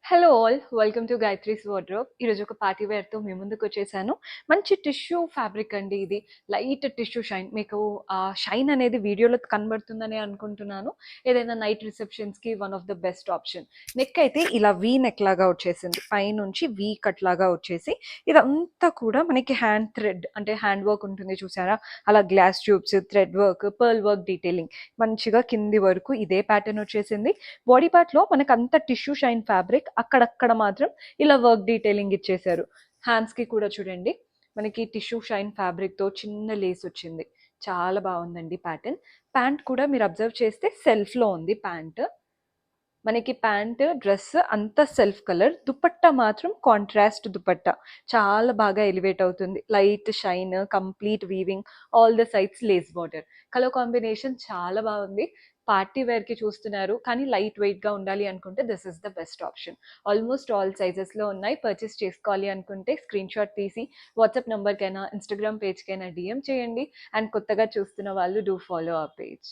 Hello all welcome to Gayatri's wardrobe. ఈరోజు ఒక party వేర్తో మీ ముందుకు వచ్చేసాను. మంచి టిష్యూ ఫ్యాబ్రిక్ అండి ఇది. Light tissue shine. మీకు ఆ షైన్ అనేది వీడియోలో కనబడుతుందని అనుకుంటున్నాను. ఏదైనా నైట్ రిసెప్షన్స్కి one of the best option. Neck అయితే ఇలా వీ నెక్ లాగా వచ్చేసింది. పైనుంచి వీ కట్ లాగా వచ్చేసి ఇదంతా కూడా మనకి హ్యాండ్ థ్రెడ్ అంటే హ్యాండ్ వర్క్ ఉంటుంది చూసారా, అలా glass tubes, thread work, pearl work detailing మంచిగా కింది వరకు ఇదే ప్యాటర్న్ వచ్చేసింది. బాడీ పార్ట్ లో మనకు అంత టిష్యూ షైన్ ఫ్యాబ్రిక్, అక్కడక్కడ మాత్రం ఇలా వర్క్ డీటెయిలింగ్ ఇచ్చేసారు. హ్యాండ్స్ కి కూడా చూడండి, మనకి టిష్యూ షైన్ ఫ్యాబ్రిక్ తో చిన్న లేస్ వచ్చింది. చాలా బాగుందండి ప్యాటర్న్. ప్యాంట్ కూడా మీరు అబ్జర్వ్ చేస్తే సెల్ఫ్ లో ఉంది ప్యాంట్. మనకి ప్యాంట్ డ్రెస్ అంతా సెల్ఫ్ కలర్, దుపట్టా మాత్రం కాంట్రాస్ట్ దుపట్టా. చాలా బాగా ఎలివేట్ అవుతుంది. Light shine, complete weaving, all the sides lace border. Colour combination చాలా బాగుంది. పార్టీ వేర్ కి చూస్తున్నారు కానీ లైట్ వెయిట్ గా ఉండాలి అనుకుంటే this is the best option. Almost all sizes లో ఉన్నాయి. పర్చేస్ చేసుకోవాలి అనుకుంటే స్క్రీన్ షాట్ తీసి వాట్సాప్ నంబర్ కైనా ఇన్స్టాగ్రామ్ పేజ్ కైనా డిఎం చేయండి. అండ్ కొత్తగా చూస్తున్న వాళ్ళు డూ ఫాలో అవర్ పేజ్.